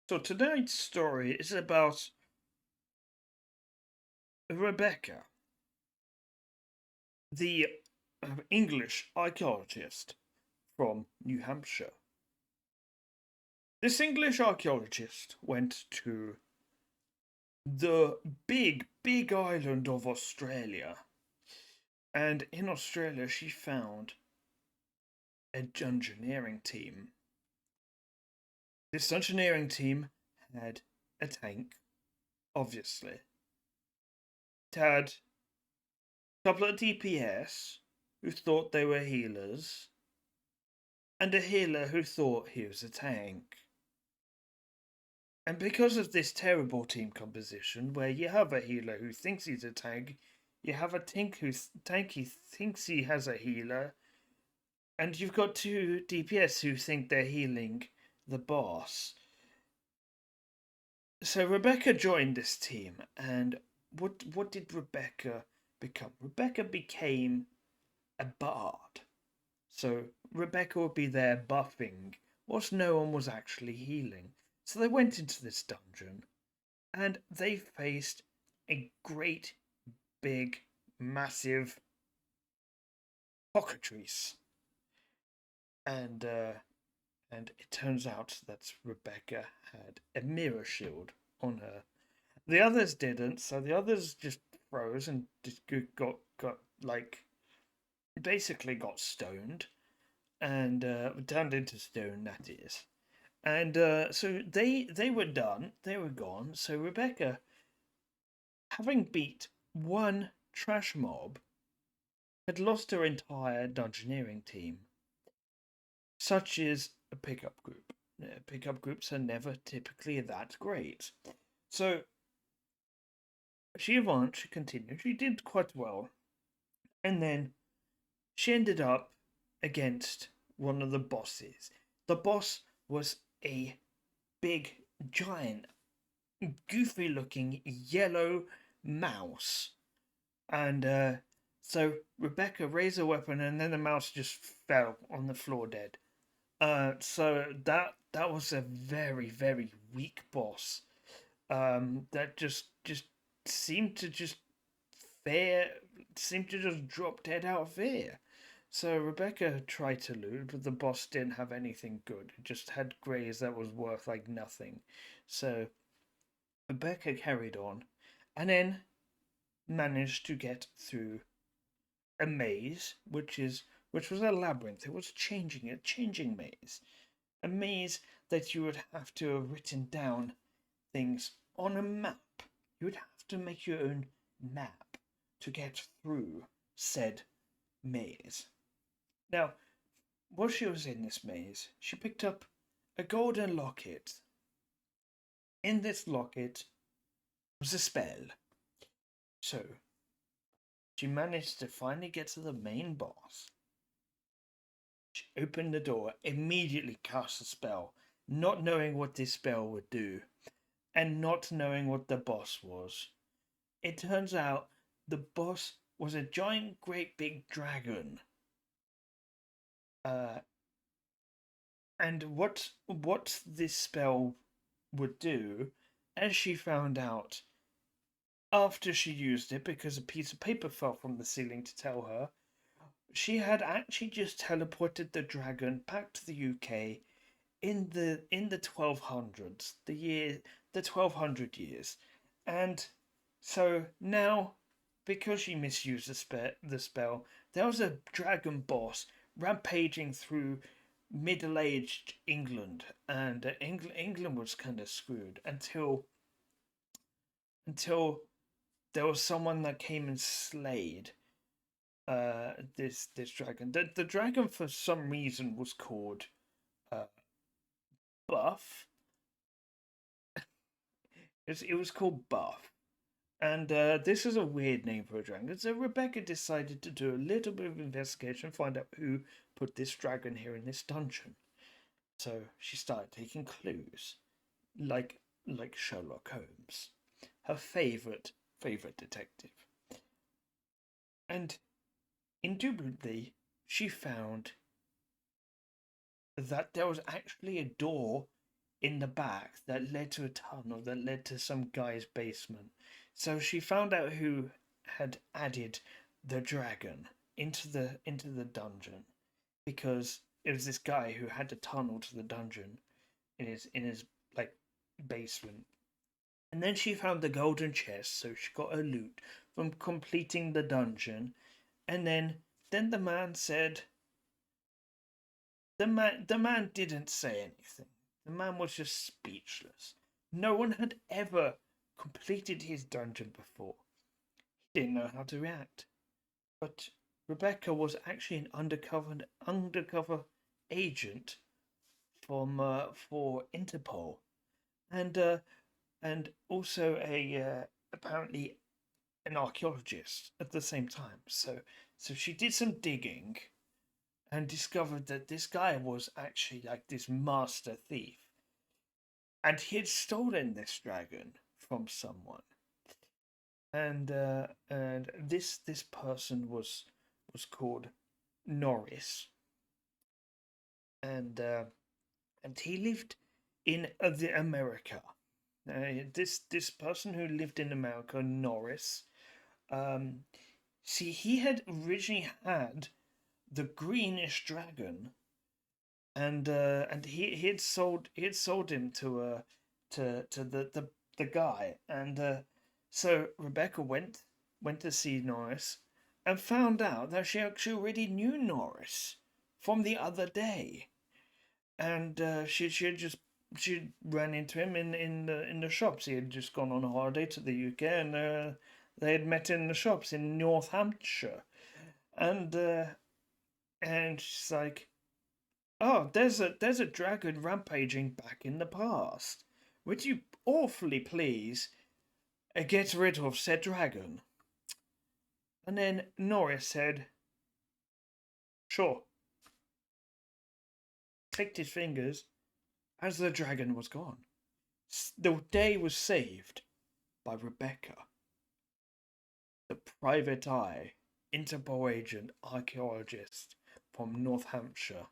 So tonight's story is about Rebecca, the English archaeologist from New Hampshire. This English archaeologist went to the big island of Australia, and in Australia she found a dungeoneering team. This dungeoneering team had a tank, obviously. It had a couple of DPS who thought they were healers, and a healer who thought he was a tank. And because of this terrible team composition, where you have a healer who thinks he's a tank, you have a tanky thinks he has a healer, and you've got two DPS who think they're healing the boss. So Rebecca joined this team, and what did Rebecca become? Rebecca became a bard. So Rebecca would be there buffing, whilst no one was actually healing. So they went into this dungeon, and they faced a great, big, massive cockatrice. And and it turns out that Rebecca had a mirror shield on her. The others didn't, so the others just froze and just got like basically got stoned and turned into stone. That is. And so they were done. They were gone. So Rebecca, having beat one trash mob, had lost her entire dungeoneering team. Such is a pickup group. Pickup groups are never typically that great. So she advanced, she continued, she did quite well. And then she ended up against one of the bosses. The boss was a big, giant, goofy looking yellow mouse. And so Rebecca raised a weapon, and then the mouse just fell on the floor dead. So that was a very weak boss. That just seemed to just fear seemed to just drop dead out of fear. So Rebecca tried to loot, but the boss didn't have anything good. It just had greys that was worth like nothing. So Rebecca carried on, and then managed to get through a maze, which was a labyrinth. It was a changing maze, a maze that you would have to have written down things on a map. You would have to make your own map to get through said maze. Now, while she was in this maze, she picked up a golden locket. In this locket was a spell. So, she managed to finally get to the main boss. She opened the door, immediately cast a spell, not knowing what this spell would do, and not knowing what the boss was. It turns out the boss was a giant, great big dragon. Uh, and what this spell would do, as she found out after she used it, because a piece of paper fell from the ceiling to tell her, she had actually just teleported the dragon back to the UK in the 1200s, the 1200 years, and so now, because she misused the spell, there was a dragon boss rampaging through middle-aged England, and England was kind of screwed until there was someone that came and slayed this dragon. The dragon for some reason was called uh, Buff. It was called Buff. And this is a weird name for a dragon. So Rebecca decided to do a little bit of investigation, find out who put this dragon here in this dungeon. So she started taking clues, like Sherlock Holmes, her favorite detective. And indubitably, she found that there was actually a door in the back that led to a tunnel that led to some guy's basement. So she found out who had added the dragon into the dungeon, because it was this guy who had a tunnel to the dungeon in his like basement. And then she found the golden chest, so she got her loot from completing the dungeon. And then the man said, the man didn't say anything. The man was just speechless. No one had ever completed his dungeon before. He didn't know how to react. But Rebecca was actually an undercover agent from for Interpol, and also a apparently an archaeologist at the same time. So she did some digging and discovered that this guy was actually like this master thief, and he had stolen this dragon from someone. And this person was called Norris, and and he lived in the America. This person who lived in America, Norris. Um, See, he had originally had the greenish dragon, and he had sold him to the guy, and so Rebecca went to see Norris, and found out that she actually already knew Norris from the other day, and she had just she ran into him in the shops. He had just gone on a holiday to the UK, and they had met in the shops in North Hampshire, and she's like, "Oh, there's a dragon rampaging back in the past. Would you awfully please get rid of said dragon?" And then Norris said, "Sure." Clicked his fingers as the dragon was gone. The day was saved by Rebecca, the private eye, Interpol agent archaeologist from North Hampshire.